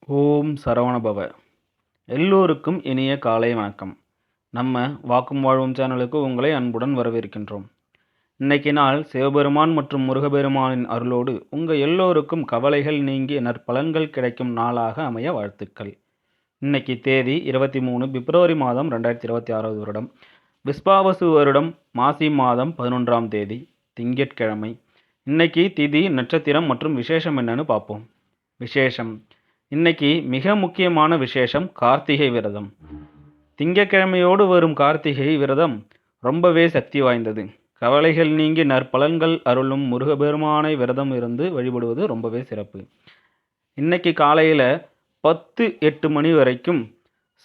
ஓம் சரவணபவ. எல்லோருக்கும் இனிய காலை வணக்கம். நம்ம வாக்கும் வாழ்வும் சேனலுக்கு உங்களை அன்புடன் வரவேற்கின்றோம். இன்னைக்கு நாள் சிவபெருமான் மற்றும் முருகபெருமானின் அருளோடு உங்கள் எல்லோருக்கும் கவலைகள் நீங்கி நற்பலன்கள் கிடைக்கும் நாளாக அமைய வாழ்த்துக்கள். இன்னைக்கு தேதி 23 பிப்ரவரி மாதம் 2026 வருடம், விஸ்வாவசு வருடம், மாசி மாதம் 11ஆம் தேதி, திங்கட்கிழமை. இன்னைக்கு திதி, நட்சத்திரம் மற்றும் விசேஷம் என்னன்னு பார்ப்போம். விசேஷம்: இன்னைக்கு மிக முக்கியமான விசேஷம் கார்த்திகை விரதம். திங்கட்கிழமையோடு வரும் கார்த்திகை விரதம் ரொம்பவே சக்தி வாய்ந்தது. கவலைகள் நீங்கி நற்பலன்கள் அருளும் முருகபெருமானை விரதம் இருந்து வழிபடுவது ரொம்பவே சிறப்பு. இன்னைக்கு காலையில் 10-8 மணி வரைக்கும்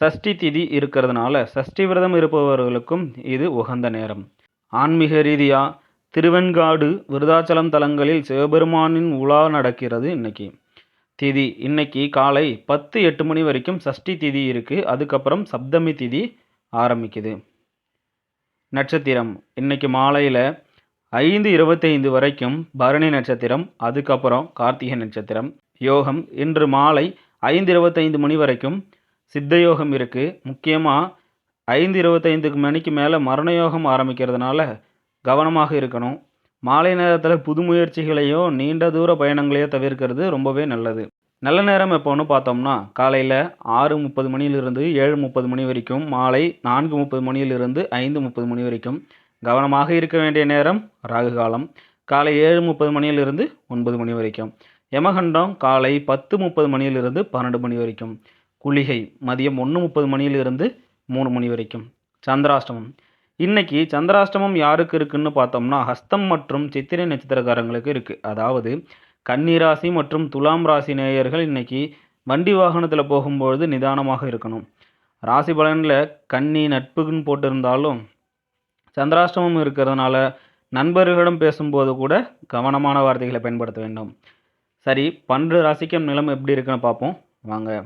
சஷ்டி திதி இருக்கிறதுனால சஷ்டி விரதம் இருப்பவர்களுக்கும் இது உகந்த நேரம். ஆன்மீக ரீதியாக திருவெண்காடு, விருதாச்சலம் தலங்களில் சிவபெருமானின் உலா நடக்கிறது. இன்னைக்கு திதி இன்னைக்கு காலை 10-8 மணி வரைக்கும் சஷ்டி திதி இருக்குது. அதுக்கப்புறம் சப்தமி திதி ஆரம்பிக்குது. நட்சத்திரம் இன்னைக்கு மாலையில் 5:25 வரைக்கும் பரணி நட்சத்திரம், அதுக்கப்புறம் கார்த்திகை நட்சத்திரம். யோகம் இன்று மாலை 5:25 மணி வரைக்கும் சித்த யோகம் இருக்குது. முக்கியமாக 5:25 மணிக்கு மேலே மரண யோகம் ஆரம்பிக்கிறதுனால கவனமாக இருக்கணும். மாலை நேரத்தில் புது முயற்சிகளையோ நீண்ட தூர பயணங்களையோ தவிர்க்கிறது ரொம்பவே நல்லது. நல்ல நேரம் எப்போன்னு பார்த்தோம்னா காலையில் 6:30 மணியிலிருந்து 7:30 மணி வரைக்கும், மாலை 4:30 மணியிலிருந்து 5:30 மணி வரைக்கும். கவனமாக இருக்க வேண்டிய நேரம் ராகு காலம் காலை 7:30 மணியிலிருந்து 9 மணி வரைக்கும். யமகண்டம் காலை 10:30 மணியிலிருந்து 12 மணி வரைக்கும். குளிகை மதியம் 1:30 மணியிலிருந்து 3 மணி வரைக்கும். சந்திராஷ்டமம் இன்னைக்கு சந்திராஷ்டமம் யாருக்கு இருக்குன்னு பார்த்தோம்னா ஹஸ்தம் மற்றும் சித்திரை நட்சத்திரக்காரங்களுக்கு இருக்குது. அதாவது கன்னிராசி மற்றும் துலாம் ராசி நேயர்கள் இன்னைக்கு வண்டி வாகனத்தில் போகும்பொழுது நிதானமாக இருக்கணும். ராசி பலனில் கன்னி நட்புன்னு போட்டிருந்தாலும் சந்திராஷ்டமம் இருக்கிறதுனால நண்பர்களிடம் பேசும்போது கூட கவனமான வார்த்தைகளை பயன்படுத்த வேண்டும். சரி, 12 ராசிக்கும் நிலம் எப்படி இருக்குன்னு பார்ப்போம் வாங்க.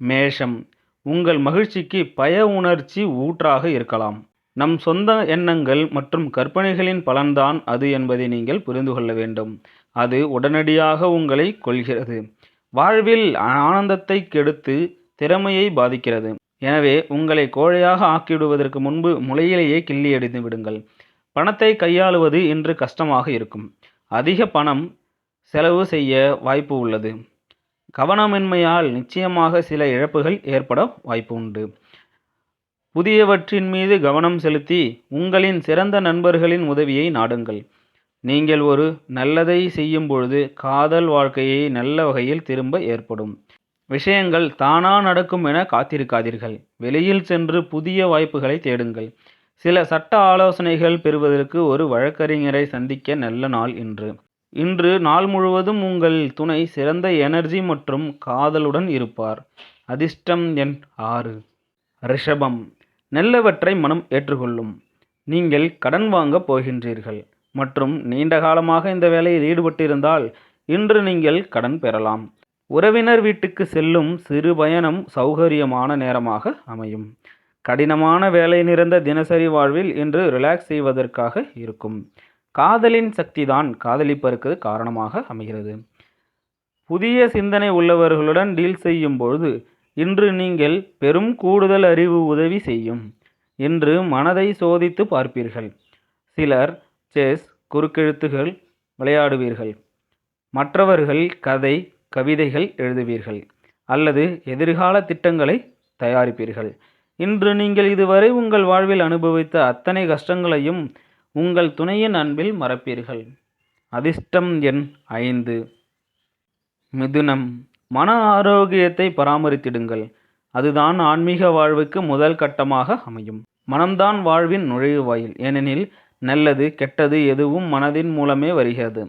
மேஷம்: உங்கள் மகிழ்ச்சிக்கு பய உணர்ச்சி ஊற்றாக இருக்கலாம். நம் சொந்த எண்ணங்கள் மற்றும் கற்பனைகளின் பலன்தான் அது என்பதை நீங்கள் புரிந்து கொள்ள வேண்டும். அது உடனடியாக உங்களை கொள்கிறது. வாழ்வில் ஆனந்தத்தை கெடுத்து திறமையை பாதிக்கிறது. எனவே உங்களை கோழையாக ஆக்கிவிடுவதற்கு முன்பு முளையிலேயே கிள்ளி எறிந்து விடுங்கள். பணத்தை கையாளுவது இன்று கஷ்டமாக இருக்கும். அதிக பணம் செலவு செய்ய வாய்ப்பு உள்ளது. கவனமின்மையால் நிச்சயமாக சில இழப்புகள் ஏற்பட வாய்ப்பு உண்டு. புதியவற்றின் மீது கவனம் செலுத்தி உங்களின் சிறந்த நண்பர்களின் உதவியை நாடுங்கள். நீங்கள் ஒரு நல்லதை செய்யும் பொழுது காதல் வாழ்க்கையை நல்ல வகையில் திரும்ப ஏற்படும். விஷயங்கள் தானா நடக்கும் என காத்திருக்காதீர்கள். வெளியில் சென்று புதிய வாய்ப்புகளை தேடுங்கள். சில சட்ட ஆலோசனைகள் பெறுவதற்கு ஒரு வழக்கறிஞரை சந்திக்க நல்ல நாள் இன்று. இன்று நாள் முழுவதும் உங்கள் துணை சிறந்த எனர்ஜி மற்றும் காதலுடன் இருப்பார். அதிர்ஷ்டம் எண் 6. ரிஷபம்: நல்லவற்றை மனம் ஏற்றுக்கொள்ளும். நீங்கள் கடன் வாங்க போகின்றீர்கள் மற்றும் நீண்ட காலமாக இந்த வேலையில் ஈடுபட்டிருந்தால் இன்று நீங்கள் கடன் பெறலாம். உறவினர் வீட்டுக்கு செல்லும் சிறு பயணம் சௌகரியமான நேரமாக அமையும். கடினமான வேலை நிறைந்த தினசரி வாழ்வில் இன்று ரிலாக்ஸ் செய்வதற்காக இருக்கும். காதலின் சக்திதான் காதலிப்பதற்கு காரணமாக அமைகிறது. புதிய சிந்தனை உள்ளவர்களுடன் டீல் செய்யும் பொழுது இன்று நீங்கள் பெரும் கூடுதல் அறிவு உதவி செய்யும். இன்று மனதை சோதித்து பார்ப்பீர்கள். சிலர் செஸ், குறுக்கெழுத்துகள் விளையாடுவீர்கள். மற்றவர்கள் கதை, கவிதைகள் எழுதுவீர்கள் அல்லது எதிர்கால திட்டங்களை தயாரிப்பீர்கள். இன்று நீங்கள் இதுவரை உங்கள் வாழ்வில் அனுபவித்த அத்தனை கஷ்டங்களையும் உங்கள் துணையின் அன்பில் மறப்பீர்கள். அதிர்ஷ்டம் எண் 5. மிதுனம்: மன ஆரோக்கியத்தை பராமரித்திடுங்கள். அதுதான் ஆன்மீக வாழ்வுக்கு முதல் கட்டமாக அமையும். மனம்தான் வாழ்வின் நுழைவுவாயில். ஏனெனில் நல்லது கெட்டது எதுவும் மனதின் மூலமே வருகிறது.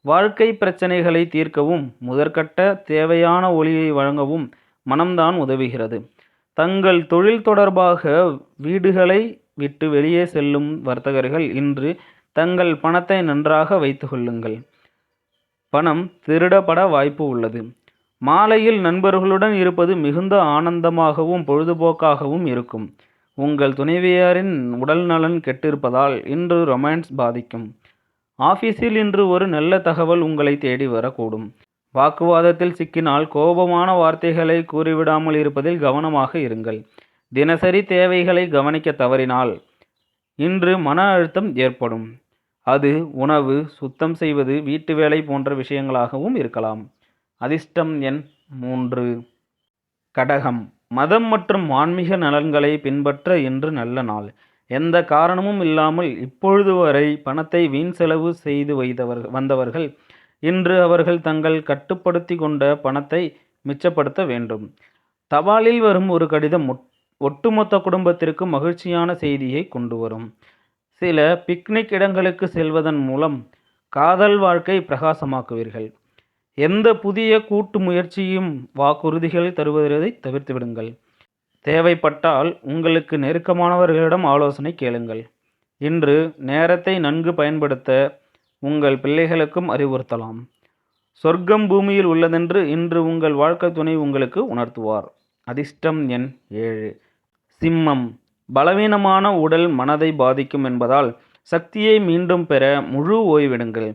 வாழ்க்கை பிரச்சனைகளை தீர்க்கவும் முதற்கட்ட தேவையான ஒளியை வழங்கவும் மனம்தான் உதவுகிறது. தங்கள் தொழில் தொடர்பாக வீடுகளை விட்டு வெளியே செல்லும் வர்த்தகர்கள் இன்று தங்கள் பணத்தை நன்றாக வைத்து கொள்ளுங்கள். பணம் திருடப்பட வாய்ப்பு உள்ளது. மாலையில் நண்பர்களுடன் இருப்பது மிகுந்த ஆனந்தமாகவும் பொழுதுபோக்காகவும் இருக்கும். உங்கள் துணைவியாரின் உடல் நலன் கெட்டிருப்பதால் இன்று ரொமான்ஸ் பாதிக்கும். ஆஃபீஸில் இன்று ஒரு நல்ல தகவல் உங்களை தேடி வரக்கூடும். வாக்குவாதத்தில் சிக்கினால் கோபமான வார்த்தைகளை கூறிவிடாமல் இருப்பதில் கவனமாக இருங்கள். தினசரி தேவைகளை கவனிக்க தவறினால் இன்று மன அழுத்தம் ஏற்படும். அது உணவு, சுத்தம் செய்வது, வீட்டு வேலை போன்ற விஷயங்களாகவும் இருக்கலாம். அதிர்ஷ்டம் எண் 3. கடகம். மதம் மற்றும் ஆன்மீக நலன்களை பின்பற்ற இன்று நல்ல நாள். எந்த காரணமும் இல்லாமல் இப்பொழுது வரை பணத்தை வீண் செலவு செய்து வந்தவர்கள் இன்று அவர்கள் தங்கள் கட்டுப்படுத்தி கொண்ட பணத்தை மிச்சப்படுத்த வேண்டும். தபாலில் வரும் ஒரு கடிதம் ஒட்டுமொத்த குடும்பத்திற்கு மகிழ்ச்சியான செய்தியை கொண்டு வரும். சில பிக்னிக் இடங்களுக்கு செல்வதன் மூலம் காதல் வாழ்க்கை பிரகாசமாக்குவீர்கள். எந்த புதிய கூட்டு முயற்சியும் வாக்குறுதிகளை தருவதை தவிர்த்து விடுங்கள். தேவைப்பட்டால் உங்களுக்கு நெருக்கமானவர்களிடம் ஆலோசனை கேளுங்கள். இன்று நேரத்தை நன்கு பயன்படுத்த உங்கள் பிள்ளைகளுக்கும் அறிவுறுத்தலாம். சொர்க்கம் பூமியில் உள்ளதென்று இன்று உங்கள் வாழ்க்கை துணை உங்களுக்கு உணர்த்துவார். அதிர்ஷ்டம் எண் 7. சிம்மம். பலவீனமான உடல் மனதை பாதிக்கும் என்பதால் சக்தியை மீண்டும் பெற முழு ஓய்வெடுங்கள்.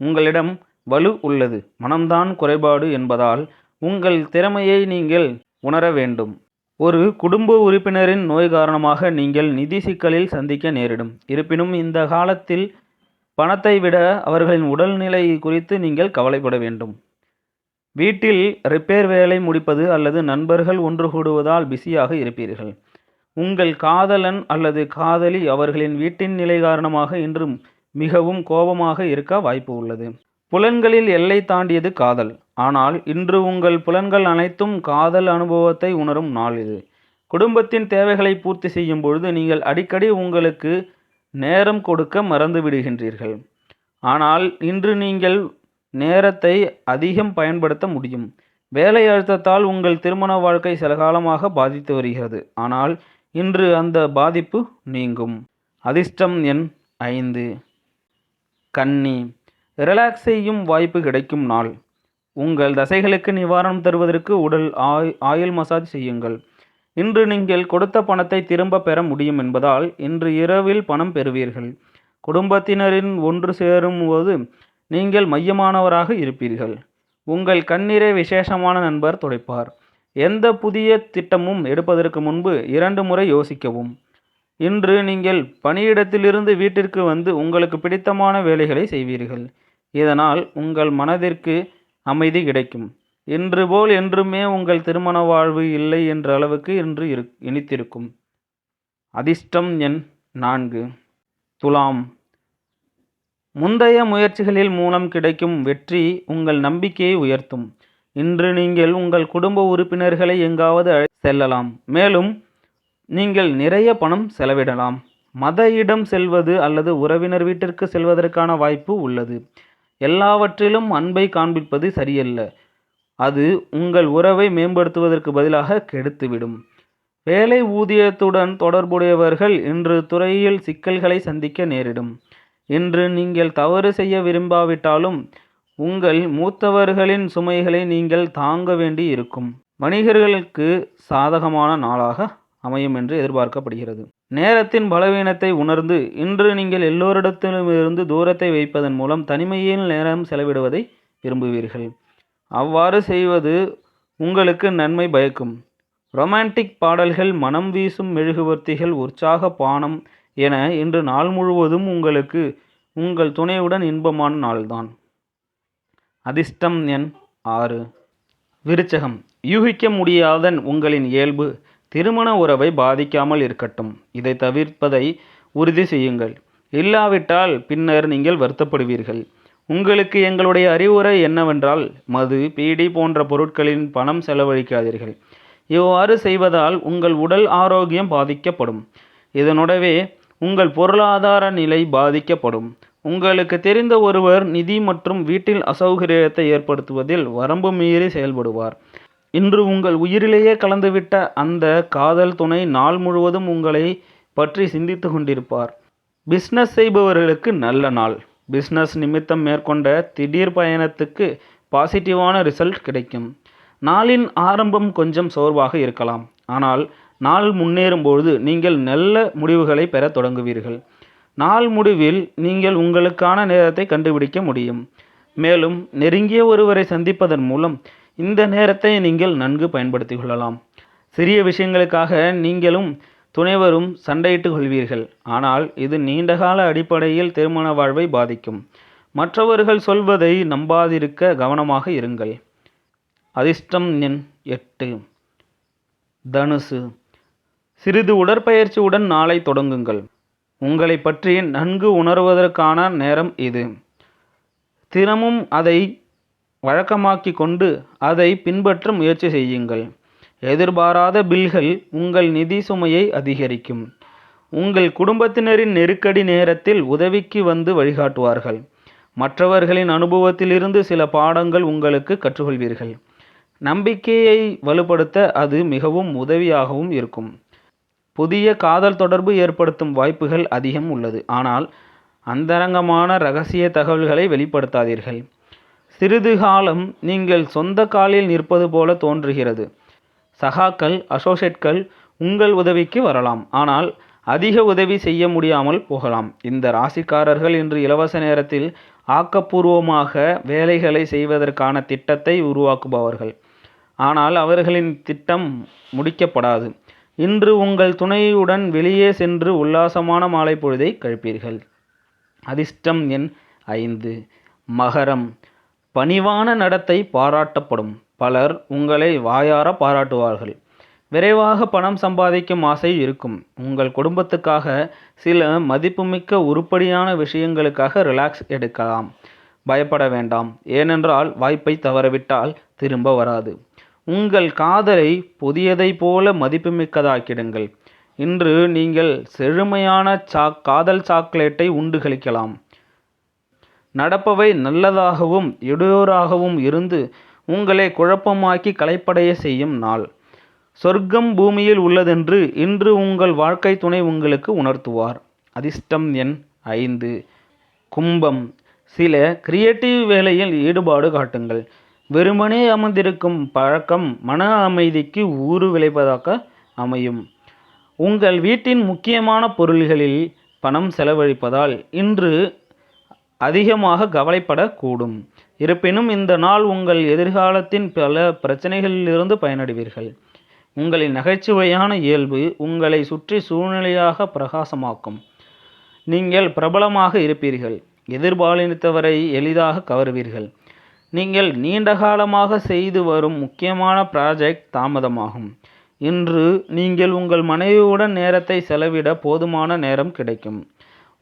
உங்களிடம் வலு உள்ளது, மனம்தான் குறைபாடு என்பதால் உங்கள் திறமையை நீங்கள் உணர வேண்டும். ஒரு குடும்ப உறுப்பினரின் நோய் காரணமாக நீங்கள் நிதி சிக்கலில் சந்திக்க நேரிடும். இருப்பினும் இந்த காலத்தில் பணத்தை விட அவர்களின் உடல்நிலை குறித்து நீங்கள் கவலைப்பட வேண்டும். வீட்டில் ரிப்பேர் வேலை முடிப்பது அல்லது நண்பர்கள் ஒன்று கூடுவதால் பிஸியாக இருப்பீர்கள். உங்கள் காதலன் அல்லது காதலி அவர்களின் வீட்டின் நிலை காரணமாக இன்று மிகவும் கோபமாக இருக்க வாய்ப்பு உள்ளது. புலன்களில் எல்லை தாண்டியது காதல். ஆனால் இன்று உங்கள் புலன்கள் அனைத்தும் காதல் அனுபவத்தை உணரும் நாள் இது. குடும்பத்தின் தேவைகளை பூர்த்தி செய்யும் பொழுது நீங்கள் அடிக்கடி உங்களுக்கு நேரம் கொடுக்க மறந்து விடுகின்றீர்கள். ஆனால் இன்று நீங்கள் நேரத்தை அதிகம் பயன்படுத்த முடியும். வேலை அழுத்தத்தால் உங்கள் திருமண வாழ்க்கை சில காலமாக பாதித்து வருகிறது. ஆனால் இன்று அந்த பாதிப்பு நீங்கும். அதிர்ஷ்டம் எண் 5. கன்னி. ரிலாக்ஸ் செய்யும் வாய்ப்பு கிடைக்கும் நாள். உங்கள் தசைகளுக்கு நிவாரணம் தருவதற்கு உடல் ஆயில் மசாஜ் செய்யுங்கள். இன்று நீங்கள் கொடுத்த பணத்தை திரும்ப பெற முடியும் என்பதால் இன்று இரவில் பணம் பெறுவீர்கள். குடும்பத்தினரின் ஒன்று சேரும் போது நீங்கள் மையமானவராக இருப்பீர்கள். உங்கள் கண்ணீரை விசேஷமான நண்பர் துடைப்பார். எந்த புதிய திட்டமும் எடுப்பதற்கு முன்பு 2 முறை யோசிக்கவும். இன்று நீங்கள் பணியிடத்திலிருந்து வீட்டிற்கு வந்து உங்களுக்கு பிடித்தமான வேலைகளை செய்வீர்கள். இதனால் உங்கள் மனதிற்கு அமைதி கிடைக்கும். இன்று போல் என்றுமே உங்கள் திருமண வாழ்வு இல்லை என்ற அளவுக்கு இன்று இனித்திருக்கும். அதிர்ஷ்டம் எண் 4. துலாம். முந்தைய முயற்சிகளில் மூலம் கிடைக்கும் வெற்றி உங்கள் நம்பிக்கையை உயர்த்தும். இன்று நீங்கள் உங்கள் குடும்ப உறுப்பினர்களை எங்காவது செல்லலாம். மேலும் நீங்கள் நிறைய பணம் செலவிடலாம். மத இடம் செல்வது அல்லது உறவினர் வீட்டிற்கு செல்வதற்கான வாய்ப்பு உள்ளது. எல்லாவற்றிலும் அன்பை காண்பிப்பது சரியல்ல. அது உங்கள் உறவை மேம்படுத்துவதற்கு பதிலாக கெடுத்துவிடும். வேலை ஊதியத்துடன் தொடர்புடையவர்கள் இன்று துறையில் சிக்கல்களை சந்திக்க நேரிடும். இன்று நீங்கள் தவறு செய்ய விரும்பாவிட்டாலும் உங்கள் மூத்தவர்களின் சுமைகளை நீங்கள் தாங்க வேண்டி இருக்கும். வணிகர்களுக்கு சாதகமான நாளாக அமையும் என்று எதிர்பார்க்கப்படுகிறது. நேரத்தின் பலவீனத்தை உணர்ந்து இன்று நீங்கள் எல்லோரிடத்திலுமிருந்து தூரத்தை வைப்பதன் மூலம் தனிமையில் நேரம் செலவிடுவதை விரும்புவீர்கள். அவ்வாறு செய்வது உங்களுக்கு நன்மை பயக்கும். ரொமான்டிக் பாடல்கள், மனம் வீசும் மெழுகுவர்த்திகள், உற்சாக பானம் என இன்று நாள் முழுவதும் உங்களுக்கு உங்கள் துணையுடன் இன்பமான நாள்தான். அதிர்ஷ்டம் எண் 6. விருச்சகம். யூகிக்க முடியாத உங்களின் இயல்பு திருமண உறவை பாதிக்காமல் இருக்கட்டும். இதை தவிர்ப்பதை உறுதி செய்யுங்கள். இல்லாவிட்டால் பின்னர் நீங்கள் வருத்தப்படுவீர்கள். உங்களுக்கு எங்களுடைய அறிவுரை என்னவென்றால் மது, பீடி போன்ற பொருட்களின் பணம் செலவழிக்காதீர்கள். இவ்வாறு செய்வதால் உங்கள் உடல் ஆரோக்கியம் பாதிக்கப்படும். இதனுடவே உங்கள் பொருளாதார நிலை பாதிக்கப்படும். உங்களுக்கு தெரிந்த ஒருவர் நிதி மற்றும் வீட்டில் அசௌகரியத்தை ஏற்படுத்துவதில் வரம்பு மீறி செயல்படுவார். இன்று உங்கள் உயிரிலேயே கலந்துவிட்ட அந்த காதல் துணை நாள் முழுவதும் உங்களை பற்றி சிந்தித்து கொண்டிருப்பார். பிஸ்னஸ் செய்பவர்களுக்கு நல்ல நாள். பிஸ்னஸ் நிமித்தம் மேற்கொண்ட திடீர் பயணத்துக்கு பாசிட்டிவான ரிசல்ட் கிடைக்கும். நாளின் ஆரம்பம் கொஞ்சம் சோர்வாக இருக்கலாம். ஆனால் நாள் முன்னேறும்போது நீங்கள் நல்ல முடிவுகளை பெற தொடங்குவீர்கள். நாள் முடிவில் நீங்கள் உங்களுக்கான நேரத்தை கண்டுபிடிக்க முடியும். மேலும் நெருங்கிய ஒருவரை சந்திப்பதன் மூலம் இந்த நேரத்தை நீங்கள் நன்கு பயன்படுத்திக் கொள்ளலாம். சிறிய விஷயங்களுக்காக நீங்களும் துணைவரும் சண்டையிட்டுக் கொள்வீர்கள். ஆனால் இது நீண்டகால அடிப்படையில் திருமண வாழ்வை பாதிக்கும். மற்றவர்கள் சொல்வதை நம்பாதிருக்க கவனமாக இருங்கள். அதிர்ஷ்டம் எண் 8. தனுசு. சிறிது உடற்பயிற்சியுடன் நாளை தொடங்குங்கள். உங்களை பற்றி நன்கு உணர்வதற்கான நேரம் இது. தினமும் அதை வழக்கமாக்கி கொண்டு அதை பின்பற்ற முயற்சி செய்யுங்கள். எதிர்பாராத பில்கள் உங்கள் நிதி சுமையை அதிகரிக்கும். உங்கள் குடும்பத்தினரின் நெருக்கடி நேரத்தில் உதவிக்கு வந்து வழிகாட்டுவார்கள். மற்றவர்களின் அனுபவத்திலிருந்து சில பாடங்கள் உங்களுக்கு கற்றுக்கொள்வீர்கள். நம்பிக்கையை வலுப்படுத்த அது மிகவும் உதவியாகவும் இருக்கும். புதிய காதல் தொடர்பு ஏற்படுத்தும் வாய்ப்புகள் அதிகம் உள்ளது. ஆனால் அந்தரங்கமான இரகசிய தகவல்களை வெளிப்படுத்தாதீர்கள். சிறிது காலம் நீங்கள் சொந்த காலில் நிற்பது போல தோன்றுகிறது. சகாக்கள், அசோசியேட்கள் உங்கள் உதவிக்கு வரலாம். ஆனால் அதிக உதவி செய்ய முடியாமல் போகலாம். இந்த ராசிக்காரர்கள் இன்று இலவச நேரத்தில் ஆக்கப்பூர்வமாக வேலைகளை செய்வதற்கான திட்டத்தை உருவாக்குபவர்கள். ஆனால் அவர்களின் திட்டம் முடிக்கப்படாது. இன்று உங்கள் துணையுடன் வெளியே சென்று உல்லாசமான மாலை பொழுதை கழிப்பீர்கள். அதிர்ஷ்டம் எண் 5. மகரம். பணிவான நடத்தை பாராட்டப்படும். பலர் உங்களை வாயார பாராட்டுவார்கள். விரைவாக பணம் சம்பாதிக்கும் ஆசை இருக்கும். உங்கள் குடும்பத்துக்காக சில மதிப்புமிக்க உருப்படியான விஷயங்களுக்காக ரிலாக்ஸ் எடுக்கலாம். பயப்பட வேண்டாம், ஏனென்றால் வாய்ப்பை தவறவிட்டால் திரும்ப வராது. உங்கள் காதலை புதியதை போல மதிப்புமிக்கதாக்கிடுங்கள். இன்று நீங்கள் செழுமையான காதல் சாக்லேட்டை உண்டு கழிக்கலாம். நடப்பவை நல்லதாகவும் இடையூறாகவும் இருந்து உங்களை குழப்பமாக்கி களைப்படைய செய்யும் நாள். சொர்க்கம் பூமியில் உள்ளதென்று இன்று உங்கள் வாழ்க்கை துணை உங்களுக்கு உணர்த்துவார். அதிர்ஷ்டம் எண் 5. கும்பம். சில கிரியேட்டிவ் வேலையில் ஈடுபாடு காட்டுங்கள். வெறுமனே அமர்ந்திருக்கும் பழக்கம் மன அமைதிக்கு ஊறு விளைவதாக அமையும். உங்கள் வீட்டின் முக்கியமான பொருள்களில் பணம் செலவழிப்பதால் இன்று அதிகமாக கவலைப்படக்கூடும். இருப்பினும் இந்த நாள் உங்கள் எதிர்காலத்தின் பல பிரச்சனைகளிலிருந்து பயனடைவீர்கள். உங்களின் நகைச்சுவையான இயல்பு உங்களை சுற்றி சூழ்நிலையாக பிரகாசமாக்கும். நீங்கள் பிரபலமாக இருப்பீர்கள். எதிர்பாலித்தவரை எளிதாக கவருவீர்கள். நீங்கள் நீண்ட காலமாக செய்து வரும் முக்கியமான ப்ராஜெக்ட் தாமதமாகும். இன்று நீங்கள் உங்கள் மனைவியுடன் நேரத்தை செலவிட போதுமான நேரம் கிடைக்கும்.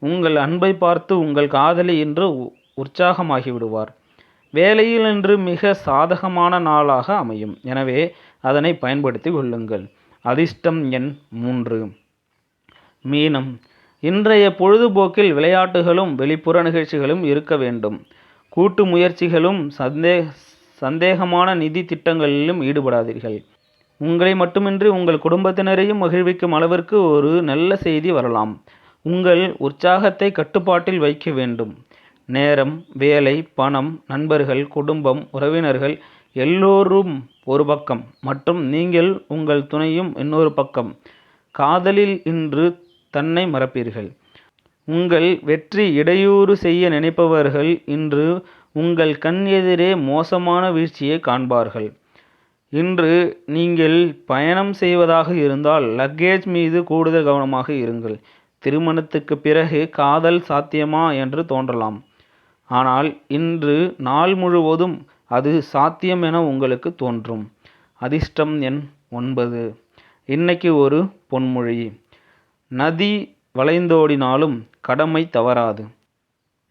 உங்கள் அன்பை பார்த்து உங்கள் காதலி இன்று உற்சாகமாகிவிடுவார். வேலையில் இன்று மிக சாதகமான நாளாக அமையும். எனவே அதனை பயன்படுத்தி கொள்ளுங்கள். அதிர்ஷ்டம் எண் 3. மீனம். இன்றைய பொழுதுபோக்கில் விளையாட்டுகளும் வெளிப்புற நிகழ்ச்சிகளும் இருக்க வேண்டும். கூட்டு முயற்சிகளும் சந்தேகமான நிதி திட்டங்களிலும் ஈடுபடாதீர்கள். உங்களை மட்டுமின்றி உங்கள் குடும்பத்தினரையும் மகிழ்விக்கும் அளவிற்கு ஒரு நல்ல செய்தி வரலாம். உங்கள் உற்சாகத்தை கட்டுப்பாட்டில் வைக்க வேண்டும். நேரம், வேலை, பணம், நண்பர்கள், குடும்பம், உறவினர்கள் எல்லோரும் ஒரு பக்கம் மற்றும் நீங்கள் உங்கள் துணையும் இன்னொரு பக்கம். காதலில் இன்று தன்னை மறப்பீர்கள். உங்கள் வெற்றி இடையூறு செய்ய நினைப்பவர்கள் இன்று உங்கள் கண் எதிரே மோசமான வீழ்ச்சியை காண்பார்கள். இன்று நீங்கள் பயணம் செய்வதாக இருந்தால் லக்கேஜ் மீது கூடுதல் கவனமாக இருங்கள். திருமணத்துக்கு பிறகு காதல் சாத்தியமா என்று தோன்றலாம். ஆனால் இன்று நாள் முழுவதும் அது சாத்தியம் என உங்களுக்கு தோன்றும். அதிர்ஷ்டம் எண் 9. இன்னைக்கு ஒரு பொன்மொழி. நதி வளைந்தோடினாலும் கடமை தவறாது.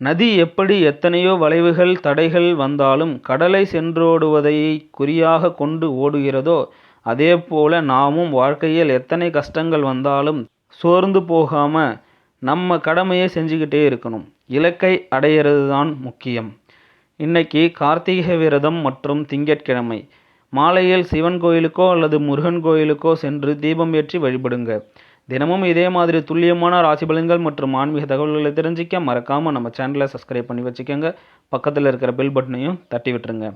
நதி எப்படி எத்தனையோ வளைவுகள் தடைகள் வந்தாலும் கடலை சென்றோடுவதை குறியாக கொண்டு ஓடுகிறதோ அதே போல நாமும் வாழ்க்கையில் எத்தனை கஷ்டங்கள் வந்தாலும் சோர்ந்து போகாம நம்ம கடமையை செஞ்சுக்கிட்டே இருக்கணும். இலக்கை அடையிறது தான் முக்கியம். இன்னைக்கு கார்த்திகை விரதம் மற்றும் திங்கட்கிழமை மாலையில் சிவன் கோயிலுக்கோ அல்லது முருகன் கோயிலுக்கோ சென்று தீபம் ஏற்றி வழிபடுங்க. தினமும் இதே மாதிரி துல்லியமான ராசி பலன்கள் மற்றும் ஆன்மீக தகவல்களை தெரிஞ்சிக்க மறக்காமல் நம்ம சேனலை சப்ஸ்கிரைப் பண்ணி வச்சுக்கோங்க. பக்கத்தில் இருக்கிற பெல் பட்டனையும் தட்டி விட்டுருங்க.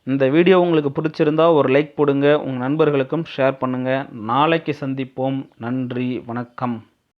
இந்த வீடியோ உங்களுக்கு பிடிச்சிருந்தா ஒரு லைக் போடுங்க. உங்கள் நண்பர்களுக்கும் ஷேர் பண்ணுங்கள். நாளைக்கு சந்திப்போம். நன்றி, வணக்கம்.